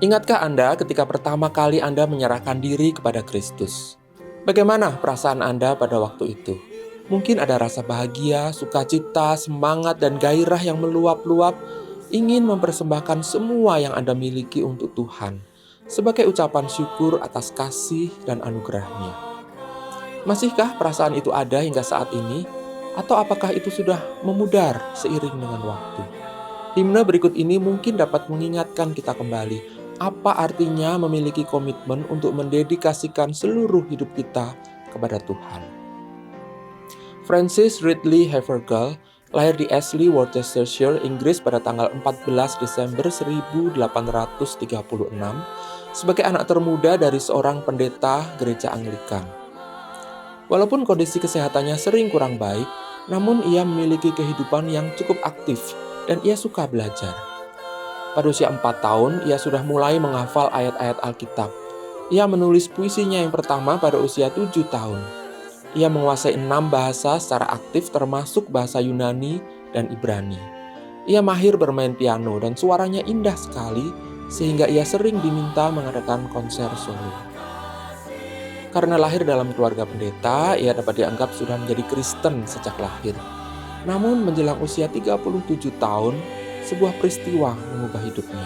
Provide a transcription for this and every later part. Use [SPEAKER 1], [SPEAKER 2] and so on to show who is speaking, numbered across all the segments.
[SPEAKER 1] Ingatkah Anda ketika pertama kali Anda menyerahkan diri kepada Kristus? Bagaimana perasaan Anda pada waktu itu? Mungkin ada rasa bahagia, sukacita, semangat, dan gairah yang meluap-luap, ingin mempersembahkan semua yang Anda miliki untuk Tuhan, sebagai ucapan syukur atas kasih dan anugerah-Nya. Masihkah perasaan itu ada hingga saat ini? Atau apakah itu sudah memudar seiring dengan waktu? Himne berikut ini mungkin dapat mengingatkan kita kembali apa artinya memiliki komitmen untuk mendedikasikan seluruh hidup kita kepada Tuhan. Francis Ridley Havergal lahir di Ashley, Worcestershire, Inggris pada tanggal 14 Desember 1836 sebagai anak termuda dari seorang pendeta gereja Anglikan. Walaupun kondisi kesehatannya sering kurang baik, namun ia memiliki kehidupan yang cukup aktif dan ia suka belajar. Pada usia 4 tahun, ia sudah mulai menghafal ayat-ayat Alkitab. Ia menulis puisinya yang pertama pada usia 7 tahun. Ia menguasai 6 bahasa secara aktif termasuk bahasa Yunani dan Ibrani. Ia mahir bermain piano dan suaranya indah sekali sehingga ia sering diminta mengadakan konser solo. Karena lahir dalam keluarga pendeta, ia dapat dianggap sudah menjadi Kristen sejak lahir. Namun menjelang usia 37 tahun, sebuah peristiwa mengubah hidupnya.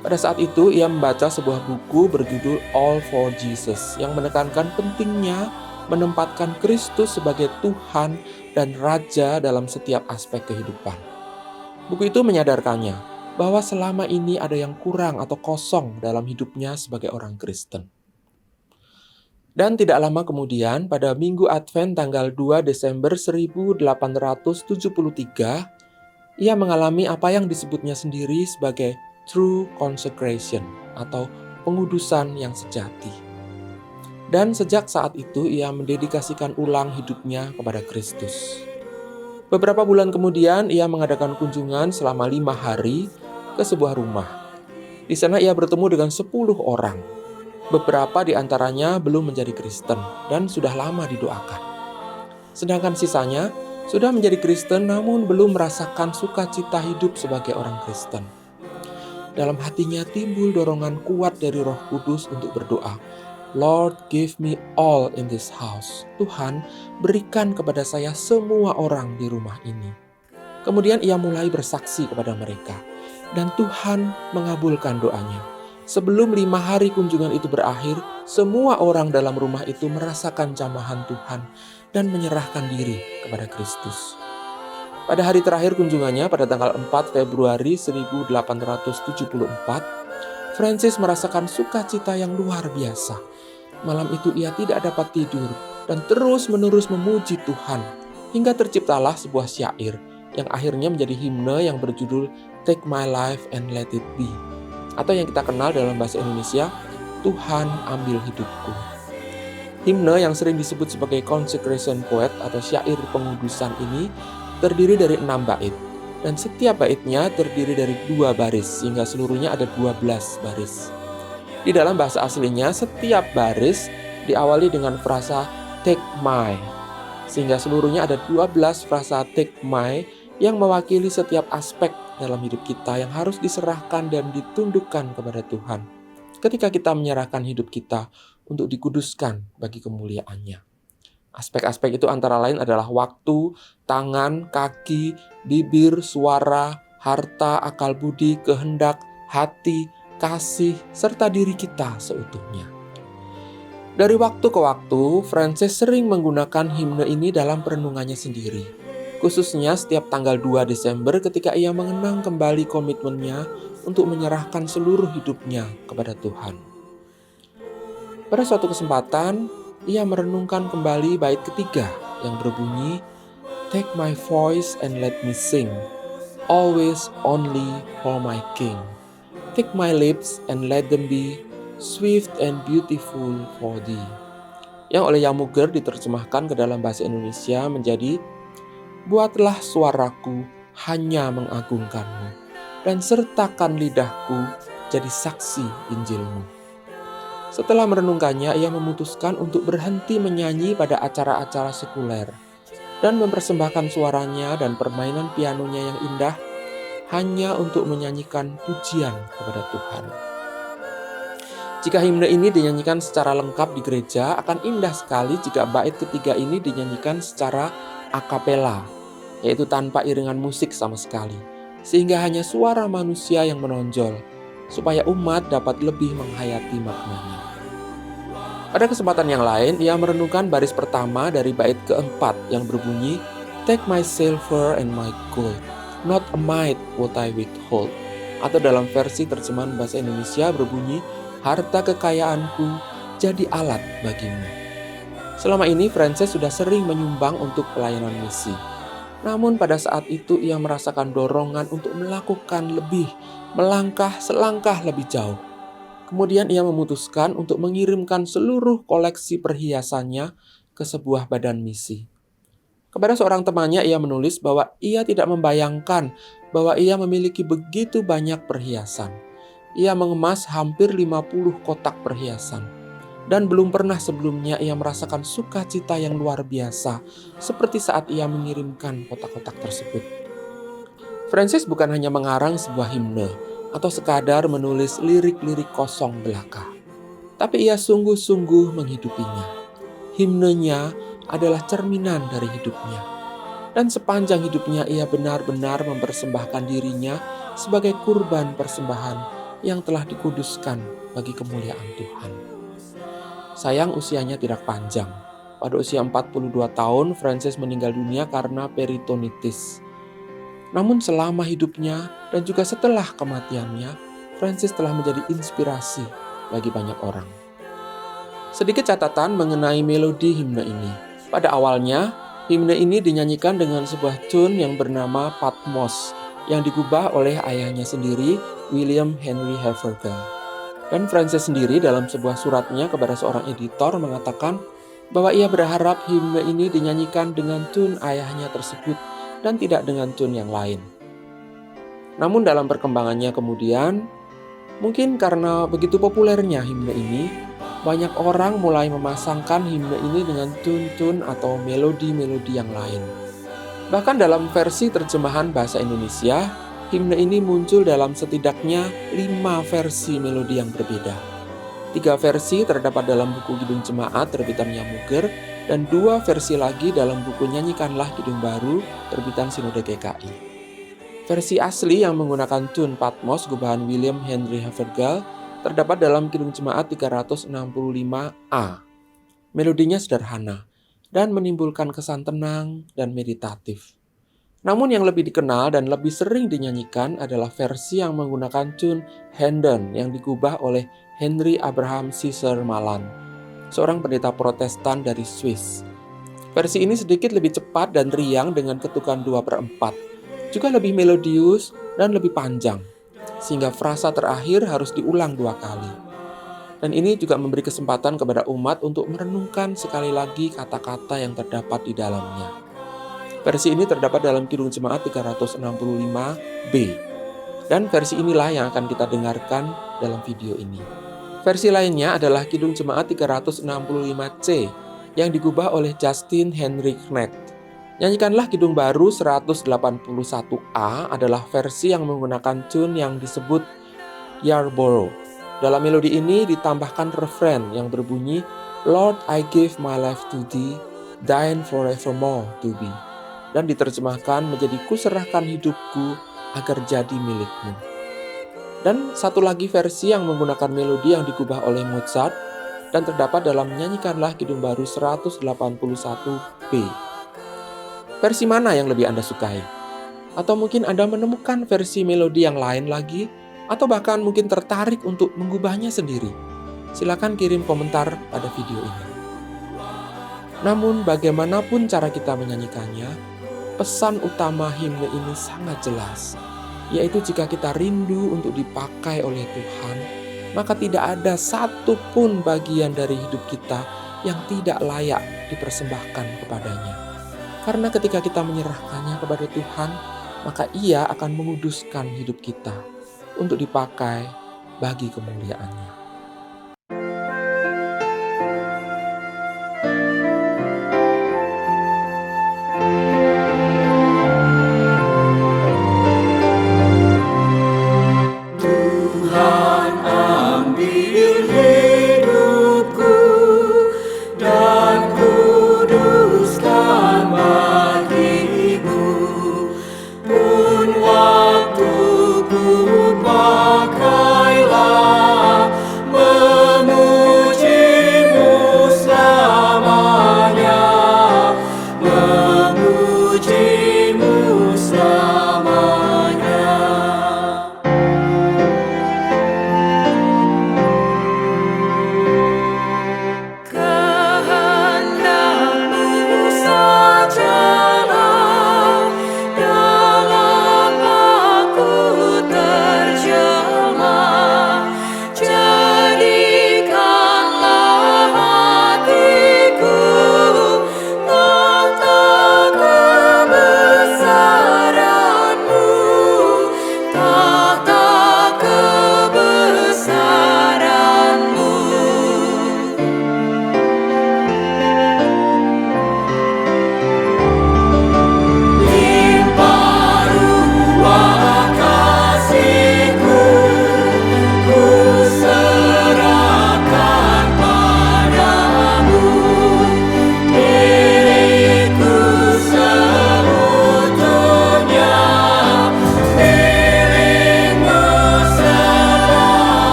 [SPEAKER 1] Pada saat itu, ia membaca sebuah buku berjudul All for Jesus yang menekankan pentingnya menempatkan Kristus sebagai Tuhan dan Raja dalam setiap aspek kehidupan. Buku itu menyadarkannya bahwa selama ini ada yang kurang atau kosong dalam hidupnya sebagai orang Kristen. Dan tidak lama kemudian, pada Minggu Advent tanggal 2 Desember 1873, ia mengalami apa yang disebutnya sendiri sebagai true consecration atau pengudusan yang sejati. Dan sejak saat itu ia mendedikasikan ulang hidupnya kepada Kristus. Beberapa bulan kemudian ia mengadakan kunjungan selama 5 hari ke sebuah rumah. Di sana ia bertemu dengan 10 orang. Beberapa di antaranya belum menjadi Kristen dan sudah lama didoakan. Sedangkan sisanya sudah menjadi Kristen namun belum merasakan sukacita hidup sebagai orang Kristen. Dalam hatinya timbul dorongan kuat dari Roh Kudus untuk berdoa, Lord, give me all in this house. Tuhan, berikan kepada saya semua orang di rumah ini. Kemudian ia mulai bersaksi kepada mereka, dan Tuhan mengabulkan doanya. Sebelum 5 hari kunjungan itu berakhir, semua orang dalam rumah itu merasakan jamahan Tuhan dan menyerahkan diri kepada Kristus. Pada hari terakhir kunjungannya pada tanggal 4 Februari 1874, Francis merasakan sukacita yang luar biasa. Malam itu ia tidak dapat tidur dan terus-menerus memuji Tuhan, hingga terciptalah sebuah syair yang akhirnya menjadi himne yang berjudul Take My Life and Let It Be, atau yang kita kenal dalam bahasa Indonesia, Tuhan ambil hidupku. Himne yang sering disebut sebagai consecration poet atau syair pengudusan ini terdiri dari 6 bait, dan setiap baitnya terdiri dari 2 baris, sehingga seluruhnya ada 12 baris. Di dalam bahasa aslinya, setiap baris diawali dengan frasa take my, sehingga seluruhnya ada 12 frasa take my yang mewakili setiap aspek dalam hidup kita yang harus diserahkan dan ditundukkan kepada Tuhan ketika kita menyerahkan hidup kita untuk dikuduskan bagi kemuliaan-Nya. Aspek-aspek itu antara lain adalah waktu, tangan, kaki, bibir, suara, harta, akal budi, kehendak, hati, kasih, serta diri kita seutuhnya. Dari waktu ke waktu, Francis sering menggunakan himne ini dalam perenungannya sendiri. Khususnya setiap tanggal 2 Desember ketika ia mengenang kembali komitmennya untuk menyerahkan seluruh hidupnya kepada Tuhan. Pada suatu kesempatan, ia merenungkan kembali bait ketiga yang berbunyi, Take my voice and let me sing, always only for my King. Take my lips and let them be swift and beautiful for thee. Yang oleh Yamuger diterjemahkan ke dalam bahasa Indonesia menjadi, buatlah suaraku hanya mengagungkanmu, dan sertakan lidahku jadi saksi Injilmu. Setelah merenungkannya, ia memutuskan untuk berhenti menyanyi pada acara-acara sekuler dan mempersembahkan suaranya dan permainan pianonya yang indah hanya untuk menyanyikan pujian kepada Tuhan. Jika himne ini dinyanyikan secara lengkap di gereja, akan indah sekali jika bait ketiga ini dinyanyikan secara a cappella, yaitu tanpa iringan musik sama sekali, sehingga hanya suara manusia yang menonjol, supaya umat dapat lebih menghayati maknanya. Pada kesempatan yang lain, ia merenungkan baris pertama dari bait keempat yang berbunyi, "Take my silver and my gold, not a mite would I withhold." Atau dalam versi terjemahan bahasa Indonesia berbunyi, "Harta kekayaanku jadi alat bagimu." Selama ini Frances sudah sering menyumbang untuk pelayanan misi. Namun pada saat itu ia merasakan dorongan untuk melakukan lebih, melangkah selangkah lebih jauh. Kemudian ia memutuskan untuk mengirimkan seluruh koleksi perhiasannya ke sebuah badan misi. Kepada seorang temannya ia menulis bahwa ia tidak membayangkan bahwa ia memiliki begitu banyak perhiasan. Ia mengemas hampir 50 kotak perhiasan. Dan belum pernah sebelumnya ia merasakan sukacita yang luar biasa, seperti saat ia mengirimkan kotak-kotak tersebut. Frances bukan hanya mengarang sebuah himne, atau sekadar menulis lirik-lirik kosong belaka. Tapi ia sungguh-sungguh menghidupinya. Himnenya adalah cerminan dari hidupnya. Dan sepanjang hidupnya ia benar-benar mempersembahkan dirinya sebagai kurban persembahan yang telah dikuduskan bagi kemuliaan Tuhan. Sayang usianya tidak panjang. Pada usia 42 tahun, Frances meninggal dunia karena peritonitis. Namun selama hidupnya dan juga setelah kematiannya, Frances telah menjadi inspirasi bagi banyak orang. Sedikit catatan mengenai melodi himne ini. Pada awalnya, himne ini dinyanyikan dengan sebuah tune yang bernama Patmos, yang digubah oleh ayahnya sendiri, William Henry Havergal. Dan Frances sendiri dalam sebuah suratnya kepada seorang editor mengatakan bahwa ia berharap himne ini dinyanyikan dengan tune ayahnya tersebut dan tidak dengan tune yang lain. Namun dalam perkembangannya kemudian, mungkin karena begitu populernya himne ini, banyak orang mulai memasangkan himne ini dengan tune-tune atau melodi-melodi yang lain. Bahkan dalam versi terjemahan bahasa Indonesia, himne ini muncul dalam setidaknya 5 versi melodi yang berbeda. 3 versi terdapat dalam buku Kidung Jemaat terbitan Yamuger, dan 2 versi lagi dalam buku Nyanyikanlah Kidung Baru terbitan Sinode GKI. Versi asli yang menggunakan tune Patmos gubahan William Henry Havergal terdapat dalam Kidung Jemaat 365A. Melodinya sederhana dan menimbulkan kesan tenang dan meditatif. Namun yang lebih dikenal dan lebih sering dinyanyikan adalah versi yang menggunakan tune Händel yang digubah oleh Henry Abraham Caesar Malan, seorang pendeta Protestan dari Swiss. Versi ini sedikit lebih cepat dan riang dengan ketukan 2/4, juga lebih melodius dan lebih panjang, sehingga frasa terakhir harus diulang 2 kali. Dan ini juga memberi kesempatan kepada umat untuk merenungkan sekali lagi kata-kata yang terdapat di dalamnya. Versi ini terdapat dalam Kidung Jemaat 365B. Dan versi inilah yang akan kita dengarkan dalam video ini. Versi lainnya adalah Kidung Jemaat 365C yang digubah oleh Justin Henry Knecht. Nyanyikanlah Kidung Baru 181A adalah versi yang menggunakan tune yang disebut Yarborough. Dalam melodi ini ditambahkan refrain yang berbunyi, "Lord, I give my life to thee, thine forevermore to be." Dan diterjemahkan menjadi "Kuserahkan hidupku agar jadi milikmu." Dan satu lagi versi yang menggunakan melodi yang digubah oleh Mozart dan terdapat dalam Nyanyikanlah Kidung Baru 181B. Versi mana yang lebih Anda sukai? Atau mungkin Anda menemukan versi melodi yang lain lagi? Atau bahkan mungkin tertarik untuk mengubahnya sendiri? Silakan kirim komentar pada video ini. Namun bagaimanapun cara kita menyanyikannya, pesan utama himne ini sangat jelas, yaitu jika kita rindu untuk dipakai oleh Tuhan, maka tidak ada satupun bagian dari hidup kita yang tidak layak dipersembahkan kepadanya. Karena ketika kita menyerahkannya kepada Tuhan, maka Ia akan menguduskan hidup kita untuk dipakai bagi kemuliaan-Nya.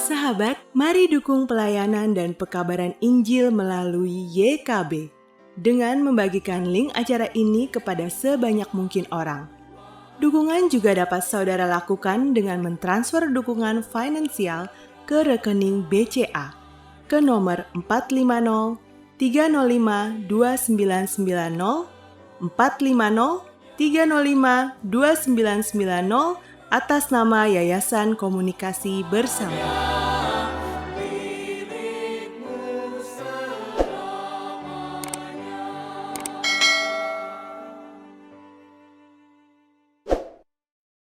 [SPEAKER 2] Sahabat, mari dukung pelayanan dan pekabaran Injil melalui YKB dengan membagikan link acara ini kepada sebanyak mungkin orang. Dukungan juga dapat saudara lakukan dengan mentransfer dukungan finansial ke rekening BCA ke nomor 450 305 2990 450 305 2990 atas nama Yayasan Komunikasi Bersama.